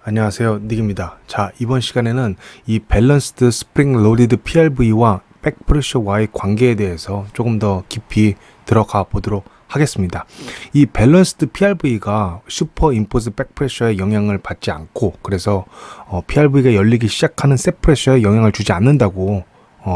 안녕하세요, 닉입니다. 자, 이번 시간에는 이 밸런스드 스프링 로디드 PRV와 백프레셔와의 관계에 대해서 조금 더 깊이 들어가 보도록 하겠습니다. 이 밸런스드 PRV가 슈퍼 임포즈 백프레셔의 영향을 받지 않고, 그래서 PRV가 열리기 시작하는 셋 프레셔에 영향을 주지 않는다고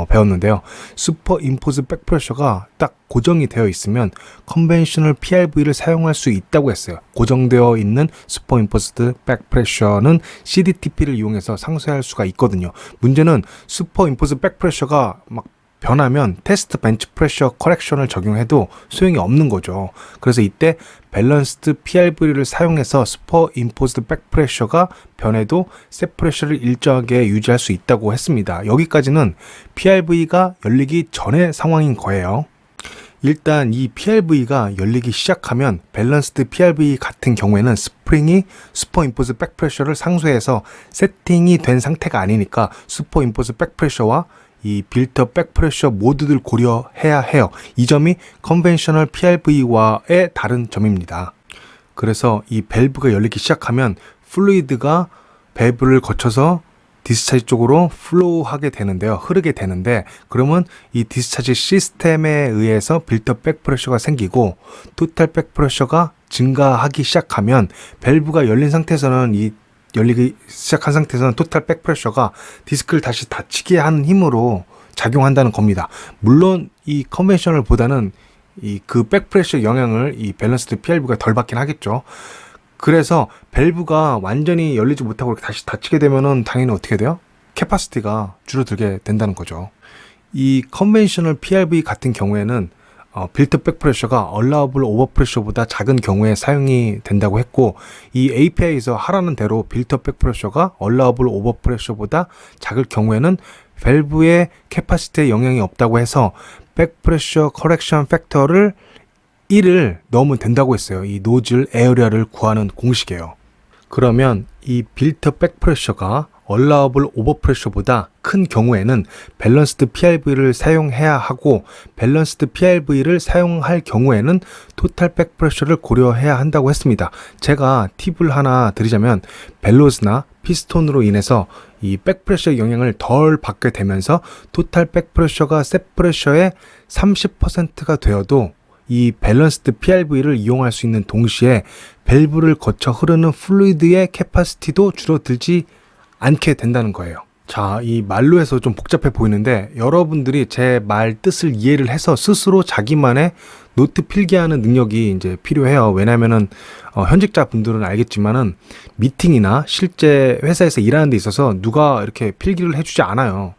배웠는데요. 슈퍼 임포즈 백프레셔가 딱 고정이 되어 있으면 컨벤셔널 PRV를 사용할 수 있다고 했어요. 고정되어 있는 슈퍼 임포즈드 백프레셔는 CDTP를 이용해서 상쇄할 수가 있거든요. 문제는 슈퍼 임포즈 백프레셔가 막 변하면 테스트 벤치 프레셔 커렉션을 적용해도 소용이 없는 거죠. 그래서 이때 밸런스드 PRV를 사용해서 슈퍼 임포즈드 백프레셔가 변해도 셋 프레셔를 일정하게 유지할 수 있다고 했습니다. 여기까지는 PRV가 열리기 전의 상황인 거예요. 일단 이 PRV가 열리기 시작하면 밸런스드 PRV 같은 경우에는 스프링이 슈퍼 임포즈 백프레셔를 상쇄해서 세팅이 된 상태가 아니니까 슈퍼 임포즈 백프레셔와 이 빌트업 백프레셔 모두를 고려해야 해요. 이 점이 컨벤셔널 PRV와의 다른 점입니다. 그래서 이 밸브가 열리기 시작하면 플루이드가 밸브를 거쳐서 디스차지 쪽으로 플로우하게 되는데요. 흐르게 되는데, 그러면 이 디스차지 시스템에 의해서 빌트업 백프레셔가 생기고 토탈 백프레셔가 증가하기 시작하면 밸브가 열린 상태에서는 열리기 시작한 상태에서는 토탈 백프레셔가 디스크를 다시 닫히게 하는 힘으로 작용한다는 겁니다. 물론 이 컨벤셔널보다는 그 백프레셔 영향을 이 밸런스드 PRV가 덜 받긴 하겠죠. 그래서 밸브가 완전히 열리지 못하고 이렇게 다시 닫히게 되면은 당연히 어떻게 돼요? 캐파시티가 줄어들게 된다는 거죠. 이 컨벤셔널 PRV 같은 경우에는 빌트업 백프레셔가 얼라우블 오버프레셔보다 작은 경우에 사용이 된다고 했고, 이 API에서 하라는 대로 빌트업 백프레셔가 얼라우블 오버프레셔보다 작을 경우에는 밸브의 캐파시티에 영향이 없다고 해서 백프레셔 커렉션 팩터를 1을 넣으면 된다고 했어요. 이 노즐 에어리어를 구하는 공식이에요. 그러면 이 빌트업 백프레셔가 얼라우블 오버프레셔보다 큰 경우에는 밸런스드 PRV를 사용해야 하고, 밸런스드 PRV를 사용할 경우에는 토탈 백프레셔를 고려해야 한다고 했습니다. 제가 팁을 하나 드리자면, 벨로즈나 피스톤으로 인해서 이 백프레셔 영향을 덜 받게 되면서 토탈 백프레셔가 셋 프레셔의 30%가 되어도 이 밸런스드 PRV를 이용할 수 있는 동시에 밸브를 거쳐 흐르는 플루이드의 캐파시티도 줄어들지 않게 된다는 거예요. 자, 이 말로 해서 좀 복잡해 보이는데, 여러분들이 제 말 뜻을 이해를 해서 스스로 자기만의 노트 필기하는 능력이 이제 필요해요. 왜냐면은 현직자 분들은 알겠지만은 미팅이나 실제 회사에서 일하는 데 있어서 누가 이렇게 필기를 해주지 않아요.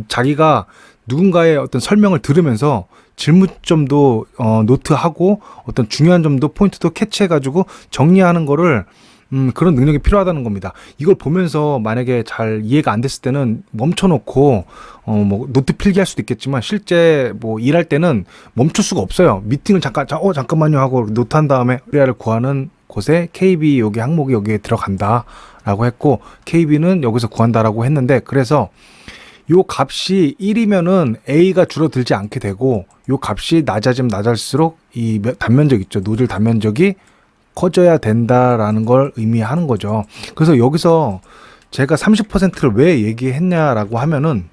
자기가 누군가의 어떤 설명을 들으면서 질문점도 노트하고 어떤 중요한 점도 포인트도 캐치해가지고 정리하는 거를 그런 능력이 필요하다는 겁니다. 이걸 보면서 만약에 잘 이해가 안 됐을 때는 멈춰놓고 뭐 노트 필기할 수도 있겠지만, 실제 뭐 일할 때는 멈출 수가 없어요. 미팅을 잠깐만요 하고 노트한 다음에 에어리어를 구하는 곳에 KB 여기 항목이 여기에 들어간다라고 했고, KB는 여기서 구한다라고 했는데, 그래서 요 값이 1이면은 A가 줄어들지 않게 되고, 요 값이 낮아지면 낮을수록 이 단면적 있죠. 노즐 단면적이 커져야 된다라는 걸 의미하는 거죠. 그래서 여기서 제가 30%를 왜 얘기했냐라고 하면은,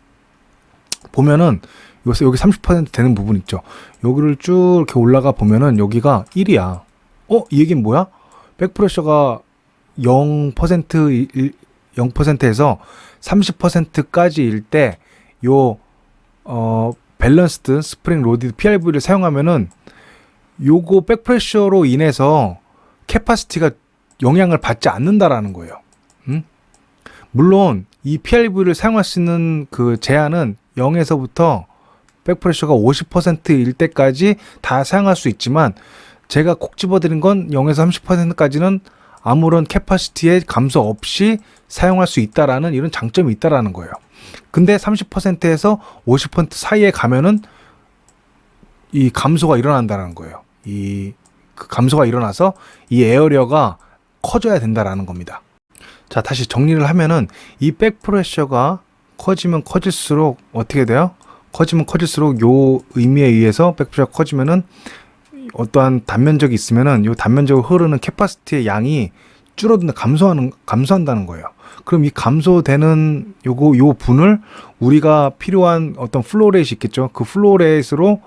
보면은 여기 30% 되는 부분 있죠. 여기를 쭉 이렇게 올라가 보면은 여기가 1이야. 이 얘기는 뭐야? 백프레셔가 0%에서 30%까지일 때 요 밸런스드 스프링 로디드 PRV를 사용하면은 요거 백프레셔로 인해서 캐파시티가 영향을 받지 않는다라는 거예요. 물론 이 PRV를 사용할 수 있는 그 제한은 0에서부터 백프레셔가 50%일 때까지 다 사용할 수 있지만, 제가 콕 집어드린 건 0에서 30%까지는 아무런 캐파시티의 감소 없이 사용할 수 있다라는 이런 장점이 있다라는 거예요. 근데 30%에서 50% 사이에 가면은 이 감소가 일어난다는 거예요. 그 감소가 일어나서 이 에어리어가 커져야 된다라는 겁니다. 자, 다시 정리를 하면은 이 백프레셔가 커지면 커질수록 어떻게 돼요? 커지면 커질수록 요 의미에 의해서 백프레셔가 커지면은 어떠한 단면적이 있으면은 요 단면적으로 흐르는 캐파시티의 양이 감소한다는 거예요. 그럼 이 감소되는 요 분을 우리가 필요한 어떤 플로우 레이트 있겠죠. 그 플로우 레이트로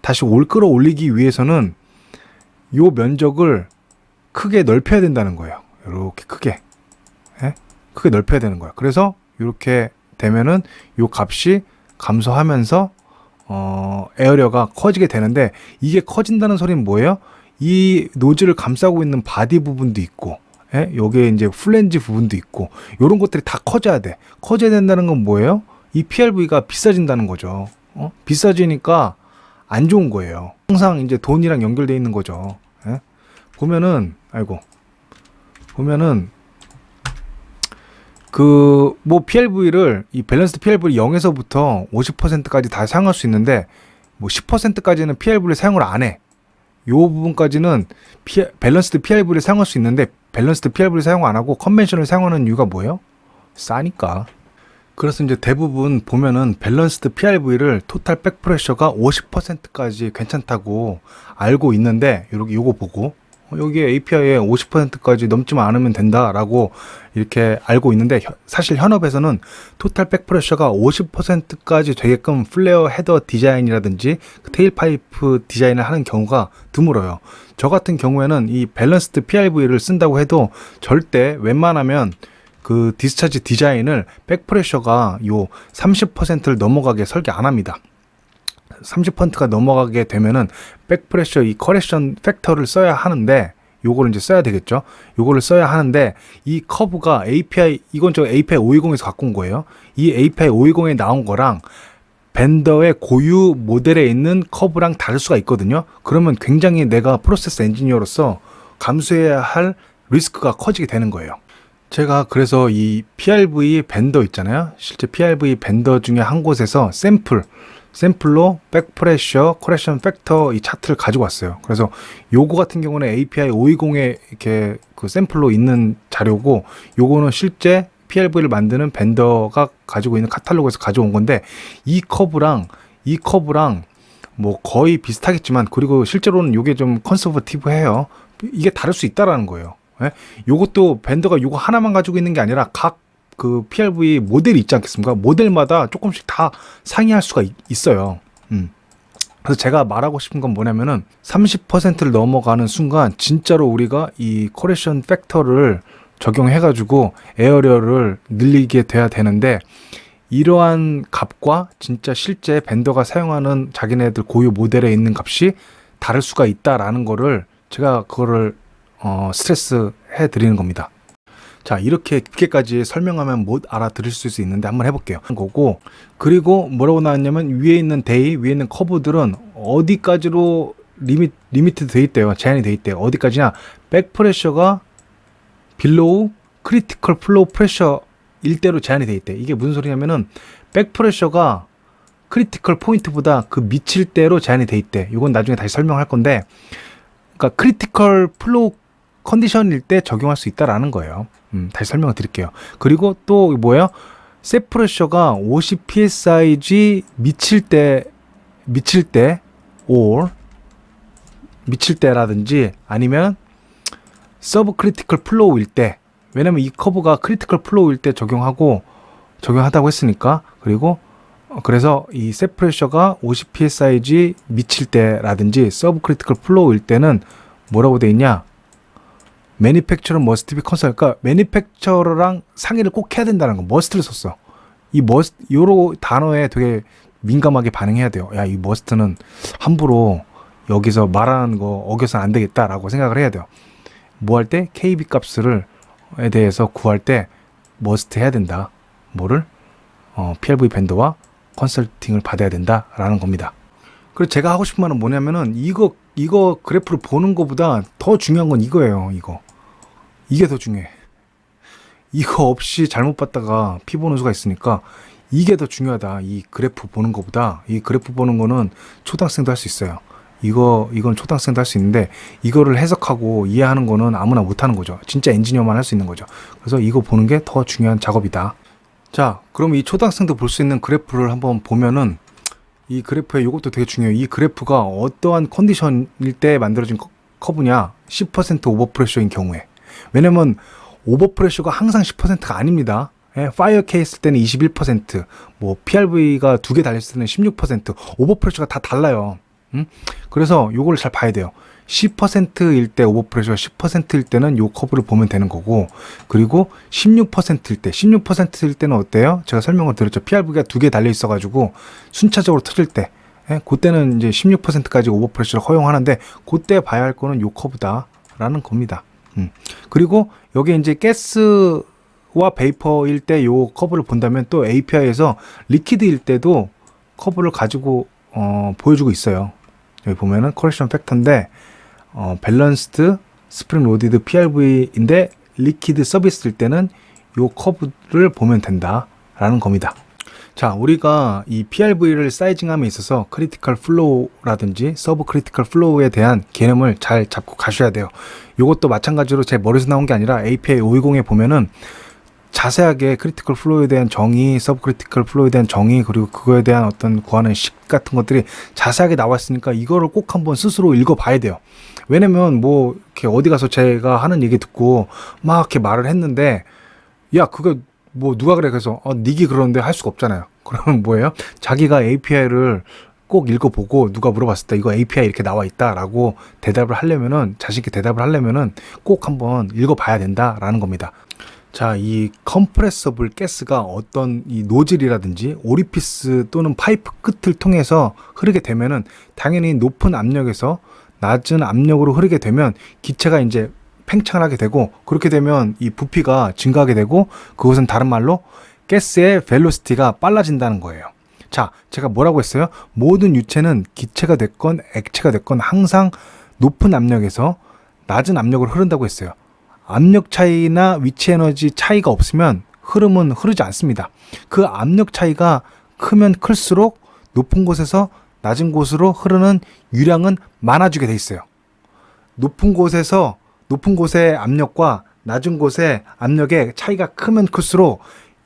다시 끌어올리기 위해서는 요 면적을 크게 넓혀야 된다는 거예요. 이렇게 크게. 예? 크게 넓혀야 되는 거예요. 그래서 이렇게 되면은 요 값이 감소하면서 에어리어가 커지게 되는데, 이게 커진다는 소리는 뭐예요? 이 노즐을 감싸고 있는 바디 부분도 있고, 예? 요게 이제 플랜지 부분도 있고, 요런 것들이 다 커져야 돼. 커져야 된다는 건 뭐예요? 이 PRV가 비싸진다는 거죠. 비싸지니까 안 좋은 거예요. 항상 이제 돈이랑 연결돼 있는 거죠. 예? 보면은 PRV를, 이 밸런스드 PRV를 0에서부터 50%까지 다 사용할 수 있는데, 10%까지는 PRV를 사용을 안 해. 요 부분까지는 밸런스드 PRV를 사용할 수 있는데, 밸런스드 PRV를 사용 안 하고 컨벤션을 사용하는 이유가 뭐예요? 싸니까. 그래서 이제 대부분 보면은 밸런스드 PRV를 토탈 백프레셔가 50%까지 괜찮다고 알고 있는데, 요거 보고 여기에 API에 50%까지 넘지만 않으면 된다라고 이렇게 알고 있는데, 사실 현업에서는 토탈 백프레셔가 50%까지 되게끔 플레어 헤더 디자인이라든지 테일 파이프 디자인을 하는 경우가 드물어요. 저 같은 경우에는 이 밸런스드 PRV를 쓴다고 해도 절대 웬만하면 그 디스차지 디자인을 백프레셔가 요 30%를 넘어가게 설계 안 합니다. 30%가 넘어가게 되면은 백프레셔 이 커렉션 팩터를 써야 하는데, 요거를 이제 써야 되겠죠. 요거를 써야 하는데, 이 커브가 이건 저 API 520에서 갖고 온 거예요. 이 API 520에 나온 거랑 벤더의 고유 모델에 있는 커브랑 다를 수가 있거든요. 그러면 굉장히 내가 프로세스 엔지니어로서 감수해야 할 리스크가 커지게 되는 거예요. 제가 그래서 이 PRV 벤더 있잖아요. 실제 PRV 벤더 중에 한 곳에서 샘플로 백프레셔 커렉션 팩터 이 차트를 가지고 왔어요. 그래서 요거 같은 경우는 API 520에 이렇게 그 샘플로 있는 자료고, 요거는 실제 PRV를 만드는 벤더가 가지고 있는 카탈로그에서 가져온 건데, 이 커브랑 뭐 거의 비슷하겠지만, 그리고 실제로는 요게 좀 컨서버티브해요. 이게 다를 수 있다라는 거예요. 예? 요것도 벤더가 요거 하나만 가지고 있는 게 아니라 각 그 PRV 모델이 있지 않겠습니까? 모델마다 조금씩 다 상이할 수가 있어요. 그래서 제가 말하고 싶은 건 뭐냐면은 30%를 넘어가는 순간 진짜로 우리가 이 커렉션 팩터를 적용해가지고 에어리어를 늘리게 돼야 되는데, 이러한 값과 진짜 실제 벤더가 사용하는 자기네들 고유 모델에 있는 값이 다를 수가 있다라는 거를 제가 그거를 스트레스 해 드리는 겁니다. 자, 이렇게 깊게까지 설명하면 못 알아들을 수 있는데 한번 해볼게요. 거고, 그리고 뭐라고 나왔냐면 위에 있는 커브들은 어디까지로 리미트 돼 있대요. 제한이 돼 있대요. 어디까지냐? 백프레셔가 below critical flow pressure 일대로 제한이 돼 있대. 이게 무슨 소리냐면은 백프레셔가 크리티컬 포인트보다 그 미칠 대로 제한이 돼 있대. 이건 나중에 다시 설명할 건데, 그러니까 크리티컬 플로우 컨디션일 때 적용할 수 있다라는 거예요. 다시 설명을 드릴게요. 그리고 또 뭐예요? 셋프레셔가 50 psi 미칠 때라든지 아니면 서브 크리티컬 플로우일 때, 왜냐면 이 커브가 크리티컬 플로우일 때 적용하다고 했으니까. 그리고 그래서 이 셋프레셔가 50 psi 미칠 때라든지 서브 크리티컬 플로우일 때는 뭐라고 돼 있냐? 매니팩처러 머스트 비 컨설. 그러니까 매니팩처러랑 상의를 꼭 해야 된다는 거. 머스트를 썼어. 이 머스트 요로 단어에 되게 민감하게 반응해야 돼요. 야, 이 머스트는 함부로 여기서 말하는 거 어겨서는 안 되겠다라고 생각을 해야 돼요. 뭐 할 때 KB 값에 대해서 구할 때 머스트 해야 된다. 뭐를? PRV 벤더와 컨설팅을 받아야 된다라는 겁니다. 그리고 제가 하고 싶은 말은 뭐냐면은 이거 그래프를 보는 것보다 더 중요한 건 이거예요. 이게 더 중요해. 이거 없이 잘못 봤다가 피 보는 수가 있으니까 이게 더 중요하다. 이 그래프 보는 것보다. 이 그래프 보는 거는 초등학생도 할 수 있어요. 이건 초등학생도 할 수 있는데, 이거를 해석하고 이해하는 거는 아무나 못 하는 거죠. 진짜 엔지니어만 할 수 있는 거죠. 그래서 이거 보는 게 더 중요한 작업이다. 자, 그럼 이 초등학생도 볼 수 있는 그래프를 한번 보면은, 이 그래프에 이것도 되게 중요해요. 이 그래프가 어떠한 컨디션일 때 만들어진 커브냐? 10% 오버프레셔인 경우에. 왜냐면 오버프레셔가 항상 10%가 아닙니다. 예, 파이어케 했을 때는 21%, 뭐 PRV가 2개 달렸을 때는 16%, 오버프레셔가 다 달라요. 그래서 요걸 잘 봐야 돼요. 10%일 때 오버프레셔, 10%일 때는 요 커브를 보면 되는 거고, 그리고 16%일 때는 어때요? 제가 설명을 드렸죠. PRV가 2개 달려 있어가지고 순차적으로 터질 때, 그때는 이제 16%까지 오버프레셔를 허용하는데, 그때 봐야 할 거는 요 커브다라는 겁니다. 그리고 여기 이제 가스와 베이퍼일 때 요 커브를 본다면 또 API에서 리퀴드일 때도 커브를 가지고 보여주고 있어요. 여기 보면은 커렉션 팩터인데 밸런스드 스프링 로디드 PRV인데 리퀴드 서비스일 때는 요 커브를 보면 된다라는 겁니다. 자, 우리가 이 PRV를 사이징함에 있어서 크리티컬 플로우라든지 서브 크리티컬 플로우에 대한 개념을 잘 잡고 가셔야 돼요. 이것도 마찬가지로 제 머리에서 나온 게 아니라 API 520에 보면은 자세하게 크리티컬 플로우에 대한 정의, 서브 크리티컬 플로우에 대한 정의, 그리고 그거에 대한 어떤 구하는 식 같은 것들이 자세하게 나와 있으니까 이거를 꼭 한번 스스로 읽어봐야 돼요. 왜냐면 뭐 이렇게 어디 가서 제가 하는 얘기 듣고 막 이렇게 말을 했는데, 야, 그거 뭐 누가 그래? 그래서 닉이 그러는데 할 수가 없잖아요. 그러면 뭐예요? 자기가 API를 꼭 읽어보고 누가 물어봤을 때 이거 API 이렇게 나와 있다라고 대답을 하려면은, 자신있게 대답을 하려면은 꼭 한번 읽어봐야 된다라는 겁니다. 자, 이 컴프레서블 가스가 어떤 이 노즐이라든지 오리피스 또는 파이프 끝을 통해서 흐르게 되면은 당연히 높은 압력에서 낮은 압력으로 흐르게 되면 기체가 이제 팽창을 하게 되고, 그렇게 되면 이 부피가 증가하게 되고, 그것은 다른 말로 가스의 벨로시티가 빨라진다는 거예요. 자, 제가 뭐라고 했어요? 모든 유체는 기체가 됐건 액체가 됐건 항상 높은 압력에서 낮은 압력으로 흐른다고 했어요. 압력 차이나 위치 에너지 차이가 없으면 흐름은 흐르지 않습니다. 그 압력 차이가 크면 클수록 높은 곳에서 낮은 곳으로 흐르는 유량은 많아지게 돼 있어요. 높은 곳의 압력과 낮은 곳의 압력의 차이가 크면 클수록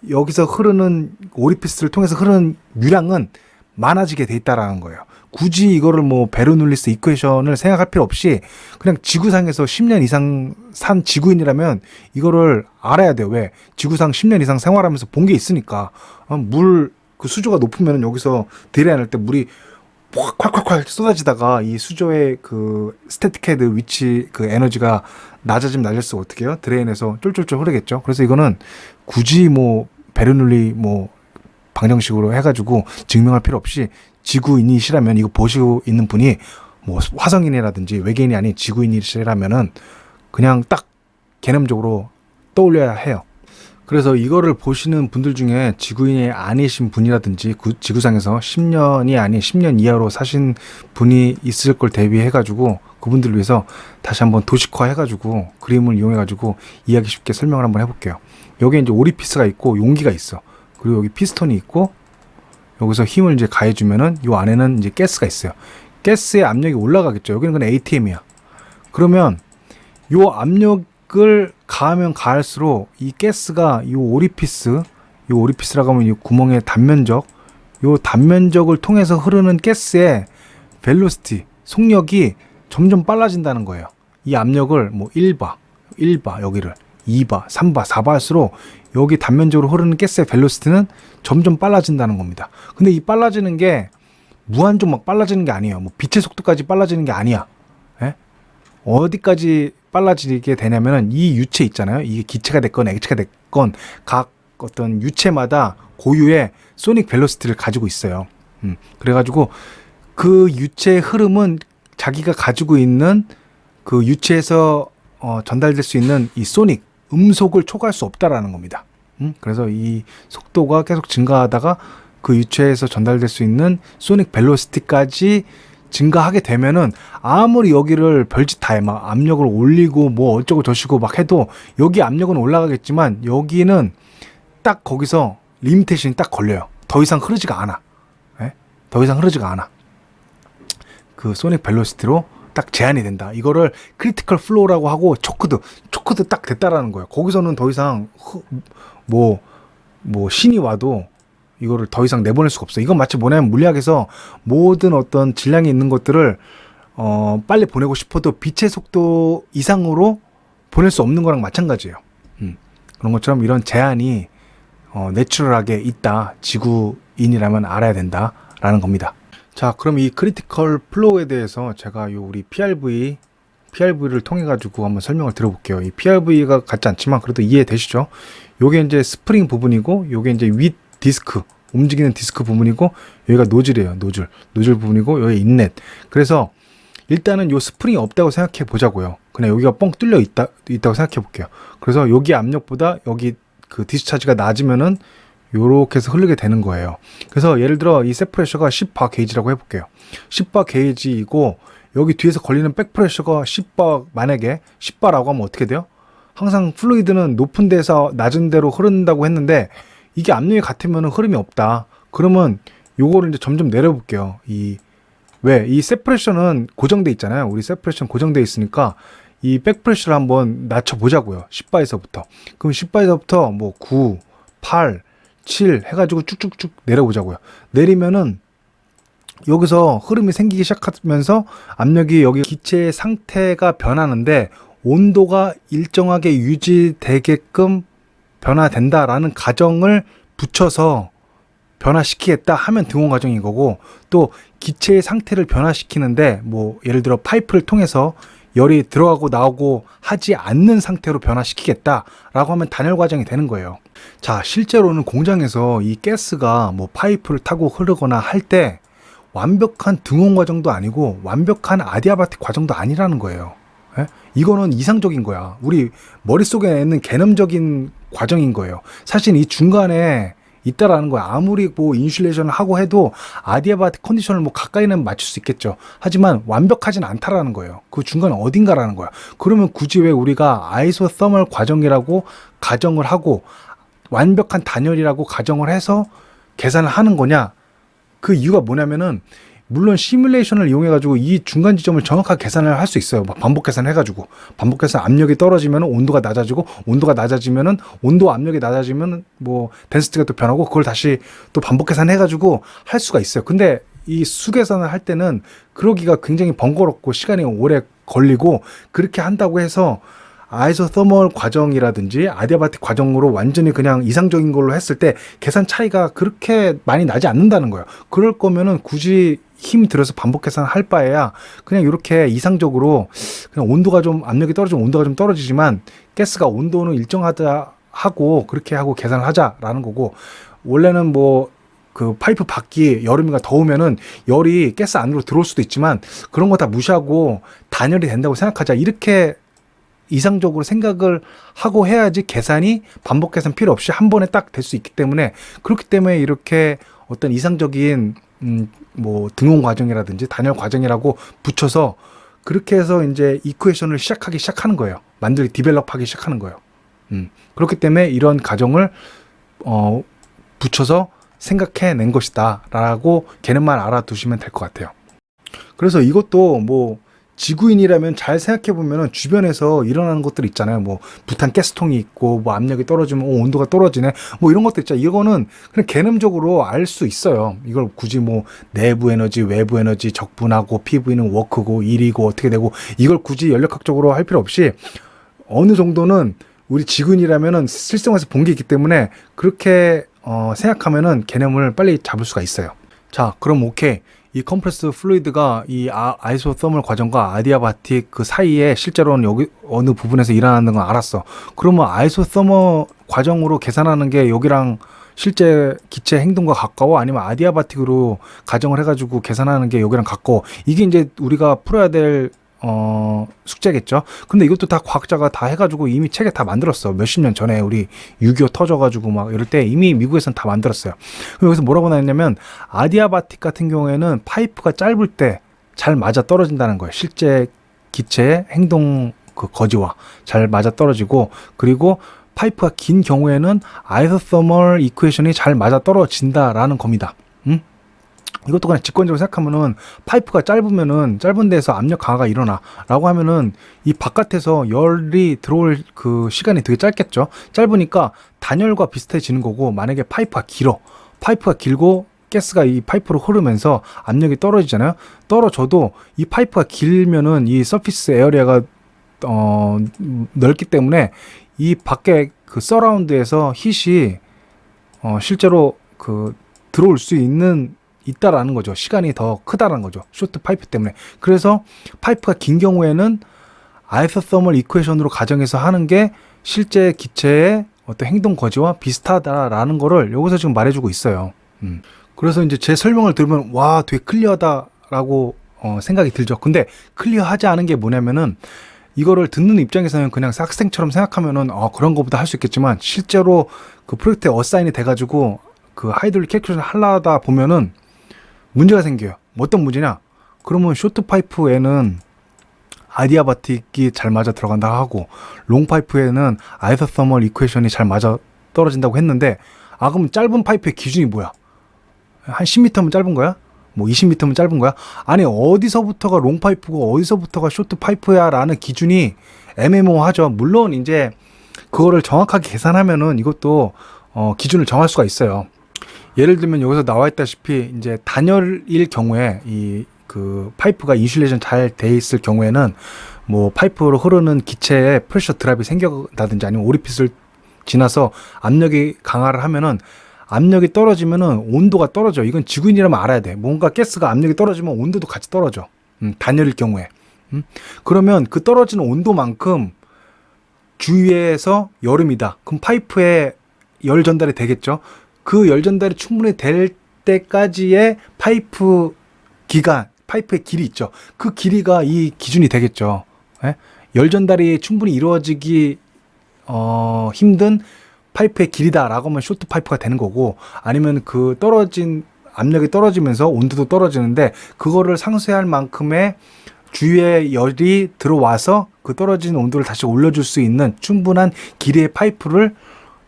여기서 흐르는 오리피스를 통해서 흐르는 유량은 많아지게 돼 있다라는 거예요. 굳이 이거를 뭐 베르놀리스 이퀘이션을 생각할 필요 없이 그냥 지구상에서 10년 이상 산 지구인이라면 이거를 알아야 돼요. 왜? 지구상 10년 이상 생활하면서 본 게 있으니까. 물 그 수조가 높으면 여기서 드레인할 때 물이 콸콸콸 쏟아지다가 이 수조의 그 스태틱 헤드 위치 그 에너지가 낮아지면 낮을수록 어떻게 해요? 드레인에서 쫄쫄쫄 흐르겠죠. 그래서 이거는 굳이 뭐 베르놀리 뭐 방정식으로 해가지고 증명할 필요 없이 지구인이시라면, 이거 보시고 있는 분이 뭐 화성인이라든지 외계인이 아닌 지구인이시라면은 그냥 딱 개념적으로 떠올려야 해요. 그래서 이거를 보시는 분들 중에 지구인이 아니신 분이라든지 지구상에서 10년이 아닌 10년 이하로 사신 분이 있을 걸 대비해가지고 그분들을 위해서 다시 한번 도식화 해가지고 그림을 이용해가지고 이해하기 쉽게 설명을 한번 해볼게요. 여기에 이제 오리피스가 있고 용기가 있어. 그리고 여기 피스톤이 있고 여기서 힘을 이제 가해주면은 이 안에는 이제 가스가 있어요. 가스의 압력이 올라가겠죠. 여기는 그냥 ATM이야. 그러면 이 압력을 가하면 가할수록 이 가스가 이 오리피스라고 하면 이 구멍의 단면적, 이 단면적을 통해서 흐르는 가스의 벨로시티, 속력이 점점 빨라진다는 거예요. 이 압력을 뭐 1바 여기를 2바, 3바, 4바 할수록 여기 단면적으로 흐르는 가스의 벨로시티는 점점 빨라진다는 겁니다. 근데 이 빨라지는 게 무한정 막 빨라지는 게 아니에요. 뭐 빛의 속도까지 빨라지는 게 아니야. 예? 어디까지 빨라지게 되냐면은 이 유체 있잖아요. 이게 기체가 됐건 액체가 됐건 각 어떤 유체마다 고유의 소닉 벨로시티를 가지고 있어요. 그래가지고 그 유체의 흐름은 자기가 가지고 있는 그 유체에서 전달될 수 있는 이 소닉 음속을 초과할 수 없다라는 겁니다. 그래서 이 속도가 계속 증가하다가 그 유체에서 전달될 수 있는 소닉 벨로시티까지 증가하게 되면은 아무리 여기를 별짓 다 해 막 압력을 올리고 뭐 어쩌고 저쩌고 막 해도 여기 압력은 올라가겠지만 여기는 딱 거기서 리미테이션이 딱 걸려요. 더 이상 흐르지가 않아. 예? 더 이상 흐르지가 않아. 그 소닉 벨로시티로 딱 제한이 된다. 이거를 크리티컬 플로우라고 하고 초크도 딱 됐다라는 거예요. 거기서는 더 이상 뭐 신이 와도 이거를 더 이상 내보낼 수가 없어. 이건 마치 뭐냐면 물리학에서 모든 어떤 질량이 있는 것들을 빨리 보내고 싶어도 빛의 속도 이상으로 보낼 수 없는 거랑 마찬가지예요. 그런 것처럼 이런 제한이 내추럴하게 있다. 지구인이라면 알아야 된다라는 겁니다. 자, 그럼 이 크리티컬 플로우에 대해서 제가 우리 PRV를 통해 가지고 한번 설명을 드려볼게요. 이 PRV가 같지 않지만 그래도 이해되시죠? 요게 이제 스프링 부분이고, 요게 이제 윗 디스크, 움직이는 디스크 부분이고, 여기가 노즐이에요. 노즐 부분이고, 여기 인렛. 그래서 일단은 요 스프링이 없다고 생각해 보자고요. 그냥 여기가 뻥 뚫려 있다고 생각해 볼게요. 그래서 여기 압력보다 여기 그 디스차지가 낮으면은 요렇게 해서 흐르게 되는 거예요. 그래서 예를 들어 이 셋프레셔가 10바 게이지라고 해볼게요. 10바 게이지이고, 여기 뒤에서 걸리는 백프레셔가 10바, 만약에 10바라고 하면 어떻게 돼요? 항상 플루이드는 높은 데서 낮은 데로 흐른다고 했는데, 이게 압력이 같으면 흐름이 없다. 그러면 요거를 이제 점점 내려볼게요. 이 셋프레셔는 고정돼 있잖아요. 우리 셋프레셔는 고정돼 있으니까 이 백프레셔를 한번 낮춰보자고요. 10바에서부터. 그럼 10바에서부터 뭐 9, 8, 7 해가지고 쭉쭉쭉 내려보자고요. 내리면은 여기서 흐름이 생기기 시작하면서 압력이 여기 기체의 상태가 변하는데 온도가 일정하게 유지되게끔 변화된다라는 가정을 붙여서 변화시키겠다 하면 등온 과정인 거고, 또 기체의 상태를 변화시키는데 뭐 예를 들어 파이프를 통해서 열이 들어가고 나오고 하지 않는 상태로 변화시키겠다라고 하면 단열 과정이 되는 거예요. 자, 실제로는 공장에서 이 가스가 뭐 파이프를 타고 흐르거나 할 때 완벽한 등온 과정도 아니고 완벽한 아디아바틱 과정도 아니라는 거예요. 예? 이거는 이상적인 거야. 우리 머릿속에 있는 개념적인 과정인 거예요. 사실 이 중간에 있다라는 거야. 아무리 뭐 인슐레이션을 하고 해도 아디아바틱 컨디션을 뭐 가까이는 맞출 수 있겠죠. 하지만 완벽하진 않다라는 거예요. 그 중간 어딘가라는 거야. 그러면 굳이 왜 우리가 아이소서멀 과정이라고 가정을 하고 완벽한 단열이라고 가정을 해서 계산을 하는 거냐? 그 이유가 뭐냐면은, 물론 시뮬레이션을 이용해가지고 이 중간 지점을 정확하게 계산을 할 수 있어요. 막 반복 계산해가지고. 반복 계산, 압력이 떨어지면 온도가 낮아지고, 온도가 낮아지면은, 온도 압력이 낮아지면 뭐 덴시티가 또 변하고, 그걸 다시 또 반복 계산해가지고 할 수가 있어요. 근데 이 수계산을 할 때는 그러기가 굉장히 번거롭고 시간이 오래 걸리고, 그렇게 한다고 해서 아이소서멀 과정이라든지 아디아바틱 과정으로 완전히 그냥 이상적인 걸로 했을 때 계산 차이가 그렇게 많이 나지 않는다는 거예요. 그럴 거면은 굳이 힘 들여서 반복 계산할 바에야 그냥 이렇게 이상적으로 그냥 온도가 좀, 압력이 떨어지면 온도가 좀 떨어지지만 가스가 온도는 일정하다 하고 그렇게 하고 계산을 하자라는 거고, 원래는 뭐 그 파이프 밖이 여름이가 더우면은 열이 가스 안으로 들어올 수도 있지만 그런 거 다 무시하고 단열이 된다고 생각하자, 이렇게 이상적으로 생각을 하고 해야지 계산이 반복 계산 필요 없이 한 번에 딱 될 수 있기 때문에, 그렇기 때문에 이렇게 어떤 이상적인 뭐 등온 과정이라든지 단열 과정이라고 붙여서 그렇게 해서 이제 이쿠에이션을 시작하는 거예요. 디벨롭하기 시작하는 거예요. 그렇기 때문에 이런 가정을 붙여서 생각해낸 것이다 라고 개념만 알아두시면 될 것 같아요. 그래서 이것도 뭐 지구인이라면 잘 생각해보면 주변에서 일어나는 것들 있잖아요. 뭐 부탄 가스통이 있고, 뭐 압력이 떨어지면 온도가 떨어지네, 뭐 이런 것들 있잖아요. 이거는 그냥 개념적으로 알 수 있어요. 이걸 굳이 뭐 내부 에너지, 외부 에너지, 적분하고 PV는 워크고 일이고 어떻게 되고, 이걸 굳이 연력학적으로 할 필요 없이 어느 정도는 우리 지구인이라면은 실생활에서 본 게 있기 때문에 그렇게 생각하면은 개념을 빨리 잡을 수가 있어요. 자, 그럼 오케이. 이 컴프레스 플루이드가 이 아이소서멀 과정과 아디아바틱 그 사이에 실제로는 여기 어느 부분에서 일어나는 건 알았어. 그러면 아이소서멀 과정으로 계산하는 게 여기랑 실제 기체 행동과 가까워? 아니면 아디아바틱으로 가정을 해가지고 계산하는 게 여기랑 가까워? 이게 이제 우리가 풀어야 될 숙제겠죠. 근데 이것도 다 과학자가 다 해가지고 이미 책에 다 만들었어. 몇십 년 전에 우리 6.25 터져가지고 막 이럴 때 이미 미국에서는 다 만들었어요. 그럼 여기서 뭐라고 나왔냐면, 아디아바틱 같은 경우에는 파이프가 짧을 때 잘 맞아 떨어진다는 거예요. 실제 기체의 행동 그 거지와 잘 맞아 떨어지고, 그리고 파이프가 긴 경우에는 아이소서멀 이쿠에이션이 잘 맞아 떨어진다라는 겁니다. 이것도 그냥 직관적으로 생각하면은, 파이프가 짧으면은 짧은 데에서 압력 강화가 일어나 라고 하면은 이 바깥에서 열이 들어올 그 시간이 되게 짧겠죠. 짧으니까 단열과 비슷해지는 거고, 만약에 파이프가 길고 가스가 이 파이프로 흐르면서 압력이 떨어지잖아요. 떨어져도 이 파이프가 길면은 이 서피스 에어리아가 넓기 때문에 이 밖에 그 서라운드에서 힛이 실제로 그 들어올 수 있다라는 거죠. 시간이 더 크다라는 거죠. 쇼트 파이프 때문에. 그래서 파이프가 긴 경우에는 아이소서멀 이퀘이션으로 가정해서 하는 게 실제 기체의 어떤 행동 거지와 비슷하다라는 거를 여기서 지금 말해주고 있어요. 그래서 이제 제 설명을 들으면 와 되게 클리어하다라고 생각이 들죠. 근데 클리어하지 않은 게 뭐냐면은 이거를 듣는 입장에서는 그냥 학생처럼 생각하면은 그런 거보다 할 수 있겠지만 실제로 그 프로젝트에 어사인이 돼가지고 그 하이드롤릭 캘큘레이션 하려다 보면은 문제가 생겨요. 어떤 문제냐? 그러면 쇼트 파이프에는 아디아바틱이 잘 맞아 들어간다 하고 롱 파이프에는 아이소서멀 이퀘이션이 잘 맞아 떨어진다고 했는데 그럼 짧은 파이프의 기준이 뭐야? 한 10m면 짧은 거야? 뭐 20m면 짧은 거야? 아니 어디서부터가 롱 파이프고 어디서부터가 쇼트 파이프야 라는 기준이 애매모호하죠. 물론 이제 그거를 정확하게 계산하면은 이것도 기준을 정할 수가 있어요. 예를 들면 여기서 나와 있다시피 이제 단열일 경우에 그 파이프가 인슐레이션 잘 돼 있을 경우에는 뭐 파이프로 흐르는 기체에 프레셔 드랍이 생겨나든지 아니면 오리핏을 지나서 압력이 강화를 하면은 압력이 떨어지면은 온도가 떨어져. 이건 지구인이라면 알아야 돼. 뭔가 가스가 압력이 떨어지면 온도도 같이 떨어져. 단열일 경우에. 그러면 그 떨어지는 온도만큼 주위에서 여름이다. 그럼 파이프에 열 전달이 되겠죠. 그 열 전달이 충분히 될 때까지의 파이프 기간, 파이프의 길이 있죠. 그 길이가 이 기준이 되겠죠. 예? 열 전달이 충분히 이루어지기 힘든 파이프의 길이다라고 하면 쇼트 파이프가 되는 거고, 아니면 그 떨어진 압력이 떨어지면서 온도도 떨어지는데 그거를 상쇄할 만큼의 주위에 열이 들어와서 그 떨어진 온도를 다시 올려줄 수 있는 충분한 길이의 파이프를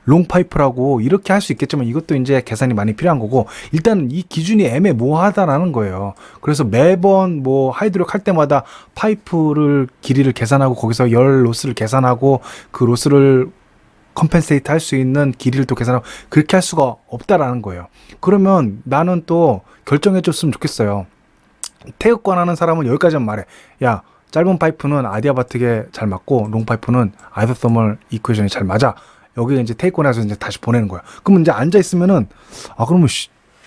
롱 파이프라고 이렇게 할 수 있겠지만 이것도 이제 계산이 많이 필요한 거고, 일단 이 기준이 애매모호하다라는 거예요. 그래서 매번 뭐 하이드롤 할 때마다 파이프를 길이를 계산하고 거기서 열 로스를 계산하고 그 로스를 컴펜세이트 할 수 있는 길이를 또 계산하고 그렇게 할 수가 없다라는 거예요. 그러면 나는 또 결정해 줬으면 좋겠어요. 태극권 하는 사람은 여기까지만 말해. 야, 짧은 파이프는 아디아바틱에 잘 맞고 롱 파이프는 아이소서멀 이퀘이션이 잘 맞아. 여기 이제 테이크온에서 이제 다시 보내는 거야. 그러면 이제 앉아 있으면은 그러면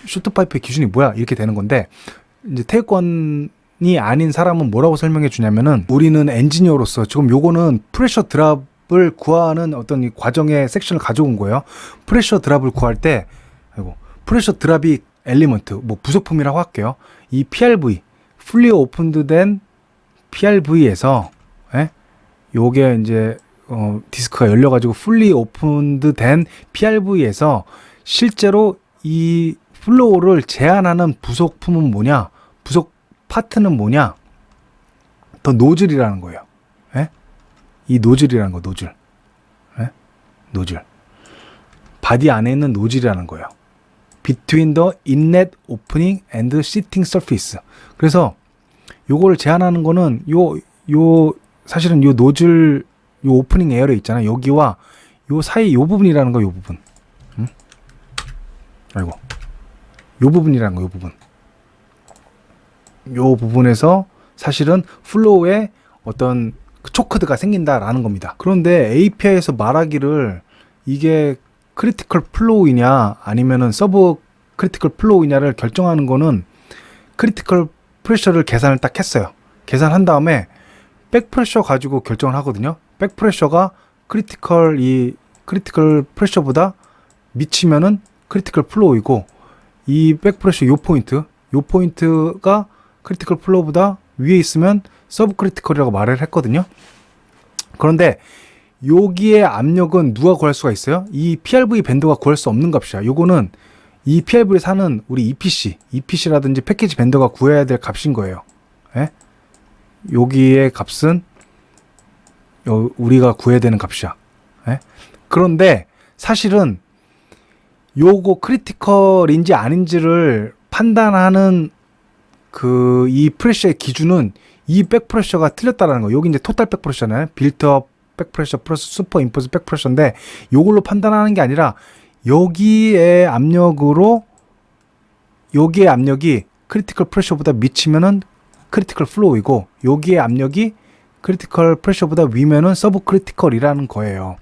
쇼트 파이프의 기준이 뭐야? 이렇게 되는 건데, 이제 테이크온이 아닌 사람은 뭐라고 설명해 주냐면은 우리는 엔지니어로서 지금 요거는 프레셔 드랍을 구하는 어떤 이 과정의 섹션을 가져온 거예요. 프레셔 드랍을 구할 때 프레셔 드랍이 엘리먼트 뭐 부속품이라고 할게요. 이 PRV 풀리 오픈드 된 PRV에서 요게 이제 디스크가 열려가지고 풀리 오픈드 된 PRV에서 실제로 이 플로우를 제한하는 부속품은 뭐냐? 부속 파트는 뭐냐? 더 노즐이라는 거예요. 이 노즐이라는 거, 노즐. 노즐. 바디 안에 있는 노즐이라는 거예요. Between the inlet opening and seating surface. 그래서 요거를 제한하는 거는 사실은 요 노즐 요 오프닝 에어레 있잖아. 여기와 요 사이 요 부분이라는 거, 요 부분. 요 부분이라는 거, 요 부분. 요 부분에서 사실은 플로우에 어떤 초크드가 생긴다라는 겁니다. 그런데 API에서 말하기를 이게 크리티컬 플로우이냐 아니면은 서브 크리티컬 플로우이냐를 결정하는 거는 크리티컬 프레셔를 계산을 딱 했어요. 계산한 다음에 백프레셔 가지고 결정을 하거든요. 백프레셔가 크리티컬 프레셔보다 미치면은 크리티컬 플로우이고, 이 백프레셔 요 포인트가 크리티컬 플로우보다 위에 있으면 서브 크리티컬이라고 말을 했거든요. 그런데 여기에 압력은 누가 구할 수가 있어요? 이 PRV 밴더가 구할 수 없는 값이야. 요거는 이 PRV에 사는 우리 EPC라든지 패키지 밴더가 구해야 될 값인 거예요. 여기의 값은 우리가 구해야 되는 값이야. 그런데 사실은 요거 크리티컬인지 아닌지를 판단하는 이 프레셔의 기준은 이 백프레셔가 틀렸다라는 거. 여기 이제 토탈 백프레셔잖아요. 빌트업 백프레셔 플러스 슈퍼 임포즈 백프레셔인데 요걸로 판단하는 게 아니라 여기에 압력이 크리티컬 프레셔보다 미치면은 크리티컬 플로우이고, 여기에 압력이 크리티컬 프레셔보다 위면은 서브 크리티컬이라는 거예요.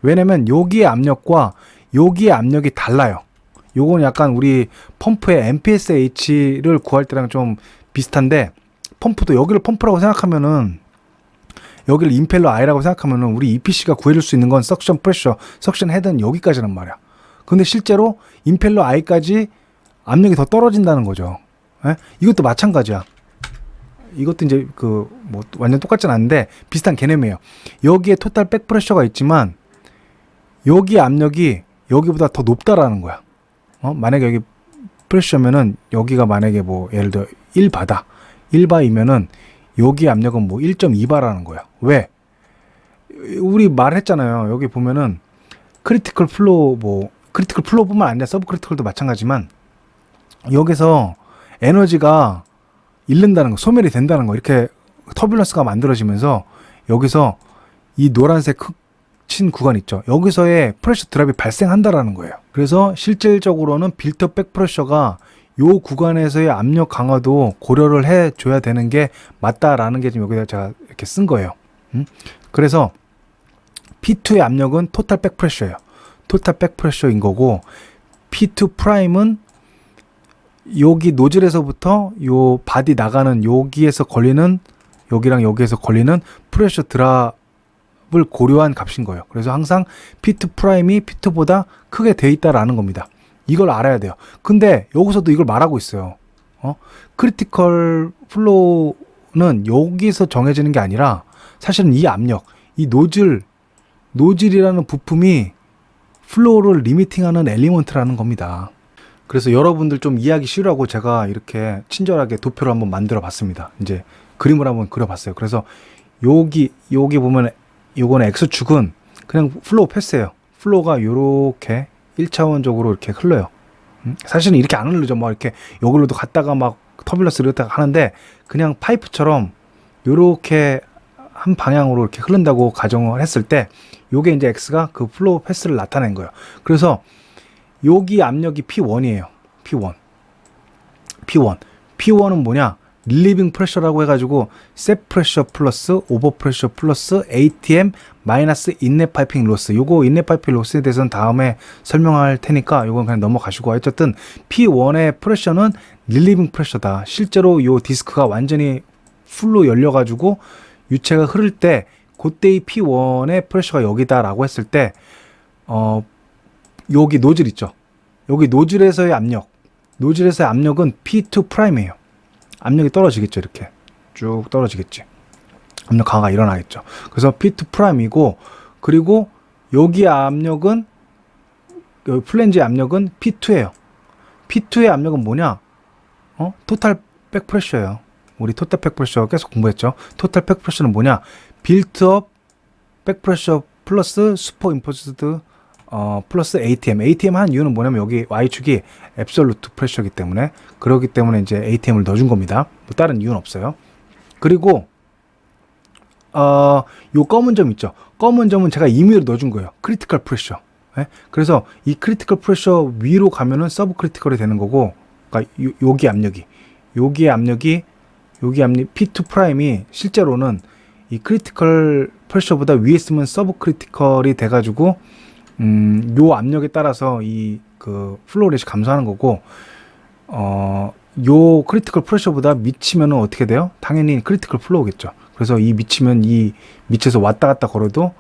왜냐면 여기의 압력과 여기의 압력이 달라요. 요건 약간 우리 펌프의 MPSH를 구할 때랑 좀 비슷한데, 펌프도 여기를 펌프라고 생각하면은, 여기를 임펠러 I라고 생각하면은 우리 EPC가 구해줄 수 있는 건 석션 프레셔, 석션 헤드는 여기까지란 말이야. 근데 실제로 임펠러 I까지 압력이 더 떨어진다는 거죠. 예? 이것도 마찬가지야. 이것도 이제 뭐 완전 똑같진 않은데 비슷한 개념이에요. 여기에 토탈 백 프레셔가 있지만 여기 압력이 여기보다 더 높다라는 거야. 만약에 여기 프레셔면은 여기가 만약에 뭐 예를 들어 1바다, 1바이면은 여기 압력은 뭐 1.2바라는 거야. 왜? 우리 말했잖아요. 여기 보면은 크리티컬 플로우뿐만 아니라 서브 크리티컬도 마찬가지지만 여기서 에너지가 잃는다는 거, 소멸이 된다는 거, 이렇게 터뷸런스가 만들어지면서 여기서 이 노란색 친 구간 있죠. 여기서의 프레셔 드랍이 발생한다라는 거예요. 그래서 실질적으로는 빌트 백 프레셔가 요 구간에서의 압력 강화도 고려를 해줘야 되는 게 맞다라는 게 지금 여기다 제가 이렇게 쓴 거예요. 그래서 P2의 압력은 토탈 백 프레셔예요. 토탈 백 프레셔인 거고, P2 프라임은 여기 노즐에서부터 요 바디 나가는 여기에서 걸리는, 여기랑 여기에서 걸리는 프레셔 드랍을 고려한 값인 거예요. 그래서 항상 P2 프라임이 P2보다 크게 돼 있다라는 겁니다. 이걸 알아야 돼요. 근데 여기서도 이걸 말하고 있어요. 크리티컬 플로우는 여기서 정해지는 게 아니라 사실은 이 압력, 이 노즐이라는 부품이 플로우를 리미팅하는 엘리먼트라는 겁니다. 그래서 여러분들 좀 이해하기 쉬우라고 제가 이렇게 친절하게 도표를 한번 만들어 봤습니다. 이제 그림을 한번 그려 봤어요. 그래서 여기 보면 요거는 X축은 그냥 플로우 패스예요. 플로우가 요렇게 1차원적으로 이렇게 흘러요. 사실은 이렇게 안 흐르죠. 뭐 이렇게 요걸로도 갔다가 막 터뷸런스 이렇다가 하는데, 그냥 파이프처럼 요렇게 한 방향으로 이렇게 흐른다고 가정을 했을 때 요게 이제 X가 그 플로우 패스를 나타낸 거예요. 그래서 여기 압력이 P1이에요. P1은 뭐냐? 릴리빙 프레셔라고 해가지고 셋 프레셔 플러스 오버 프레셔 플러스 ATM 마이너스 인넷 파이핑 로스. 요거 인넷 파이핑 로스에 대해서는 다음에 설명할 테니까 요건 그냥 넘어가시고, 어쨌든 P1의 프레셔는 릴리빙 프레셔다. 실제로 요 디스크가 완전히 풀로 열려가지고 유체가 흐를 때 그때의 P1의 프레셔가 여기다라고 했을 때 여기 노즐 있죠. 여기 노즐에서의 압력은 P2 프라임이에요. 압력이 떨어지겠죠. 이렇게 쭉 떨어지겠지. 압력 강화가 일어나겠죠. 그래서 P2 프라임이고, 그리고 여기 압력은, 여기 플랜지의 압력은 P2예요. P2의 압력은 뭐냐? 토탈 백 프레셔예요. 우리 토탈 백 프레셔 계속 공부했죠. 토탈 백 프레셔는 뭐냐? 빌트업 백 프레셔 플러스 슈퍼 임포스드 플러스 ATM 한 이유는 뭐냐면 여기 Y축이 앱솔루트 프레셔이기 때문에, 그렇기 때문에 이제 ATM을 넣어준 겁니다. 뭐 다른 이유는 없어요. 그리고 요 검은 점 있죠. 검은 점은 제가 임의로 넣어준 거예요. 크리티컬 프레셔. 네? 그래서 이 크리티컬 프레셔 위로 가면은 서브 크리티컬이 되는 거고, 그러니까 여기 압력이 P2 프라임이 실제로는 이 크리티컬 프레셔보다 위에 있으면 서브 크리티컬이 돼가지고 요 압력에 따라서 이 그 플로우 레이시 감소하는 거고, 요 크리티컬 프레셔보다 미치면은 어떻게 돼요? 당연히 크리티컬 플로우겠죠. 그래서 이 미치면 이 밑에서 왔다 갔다 걸어도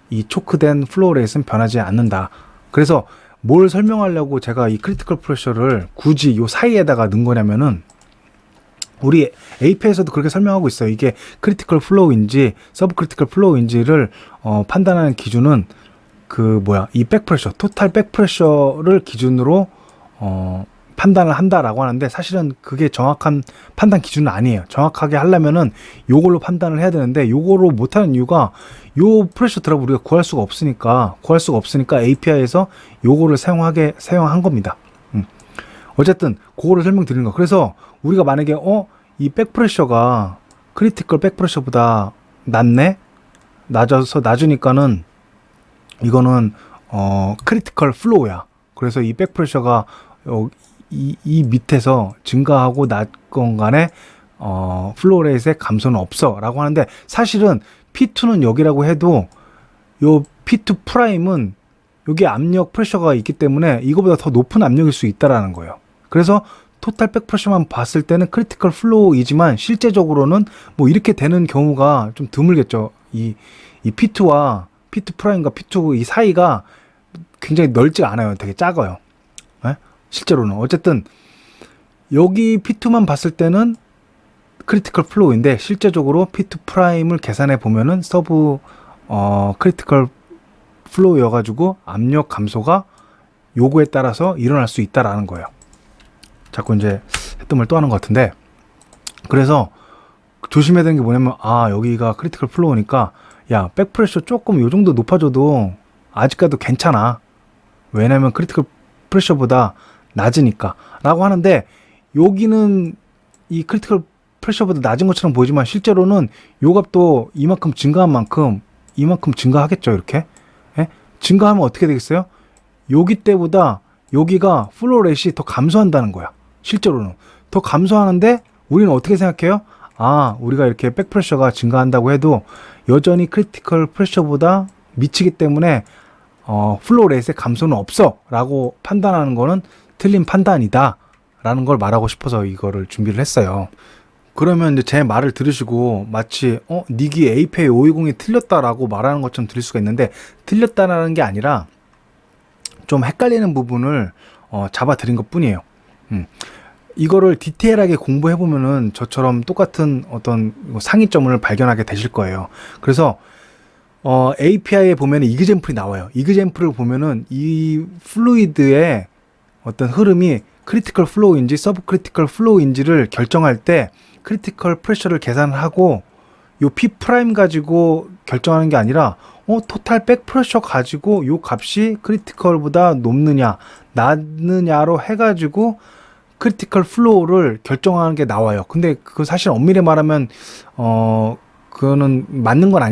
이 초크된 플로우 레이스는 변하지 않는다. 그래서 뭘 설명하려고 제가 이 크리티컬 프레셔를 굳이 요 사이에다가 넣은 거냐면은, 우리 AP에서도 그렇게 설명하고 있어요. 이게 크리티컬 플로우인지 서브 크리티컬 플로우인지를 판단하는 기준은 이 백프레셔, 토탈 백프레셔를 기준으로 판단을 한다라고 하는데, 사실은 그게 정확한 판단 기준은 아니에요. 정확하게 하려면은 요걸로 판단을 해야 되는데, 요거로 못하는 이유가 요 프레셔 드랍을 우리가 구할 수가 없으니까 API에서 요거를 사용한 겁니다. 어쨌든 그거를 설명드리는 거. 그래서 우리가 만약에 이 백프레셔가 크리티컬 백프레셔보다 낮으니까는 이거는 크리티컬 플로우야. 그래서 이 백프레셔가 이 밑에서 증가하고 낮건 간에 플로우 레이트의 감소는 없어 라고 하는데, 사실은 P2는 여기라고 해도 요 P2 프라임은 여기 압력 프레셔가 있기 때문에 이거보다 더 높은 압력일 수 있다라는 거예요. 그래서 토탈 백프레셔만 봤을 때는 크리티컬 플로우이지만 실제적으로는 뭐 이렇게 되는 경우가 좀 드물겠죠. 이 P2와 P2 프라임과 P2 이 사이가 굉장히 넓지 않아요. 되게 작아요. 네? 실제로는. 어쨌든 여기 P2만 봤을 때는 크리티컬 플로우인데 실제적으로 P2 프라임을 계산해 보면은 서브 크리티컬 플로우여가지고 압력 감소가 요구에 따라서 일어날 수 있다라는 거예요. 자꾸 이제 했던 말 또 하는 것 같은데, 그래서 조심해야 되는 게 뭐냐면, 여기가 크리티컬 플로우니까 야, 백프레셔 조금 요 정도 높아져도 아직까지도 괜찮아. 왜냐면 크리티컬 프레셔보다 낮으니까 라고 하는데, 여기는 이 크리티컬 프레셔보다 낮은 것처럼 보이지만 실제로는 요 값도 이만큼 증가한 만큼 이만큼 증가하겠죠. 이렇게 증가하면 어떻게 되겠어요? 여기 때보다 여기가 플로우 레이트가 더 감소한다는 거야. 실제로는 더 감소하는데 우리는 어떻게 생각해요? 우리가 이렇게 백프레셔가 증가한다고 해도 여전히 크리티컬 프레셔보다 미치기 때문에 플로우 레이트의 감소는 없어 라고 판단하는 거는 틀린 판단이다 라는 걸 말하고 싶어서 이거를 준비를 했어요. 그러면 이제 제 말을 들으시고 마치 닉이 API 520이 틀렸다라고 말하는 것처럼 들릴 수가 있는데, 틀렸다라는 게 아니라 좀 헷갈리는 부분을 잡아드린 것 뿐이에요. 이거를 디테일하게 공부해 보면은 저처럼 똑같은 어떤 상위점을 발견하게 되실 거예요. 그래서 API에 보면은 이그젬플이 나와요. 이그젬플을 보면은 이 플루이드의 어떤 흐름이 크리티컬 플로우인지 서브 크리티컬 플로우인지를 결정할 때 크리티컬 프레셔를 계산을 하고 요 P 프라임 가지고 결정하는 게 아니라 토탈 백 프레셔 가지고 요 값이 크리티컬보다 높느냐 낮느냐로 해가지고 크리티컬 플로우를 결정하는 게 나와요. 근데 그 사실 엄밀히 말하면 그거는 맞는 건 아니거든요.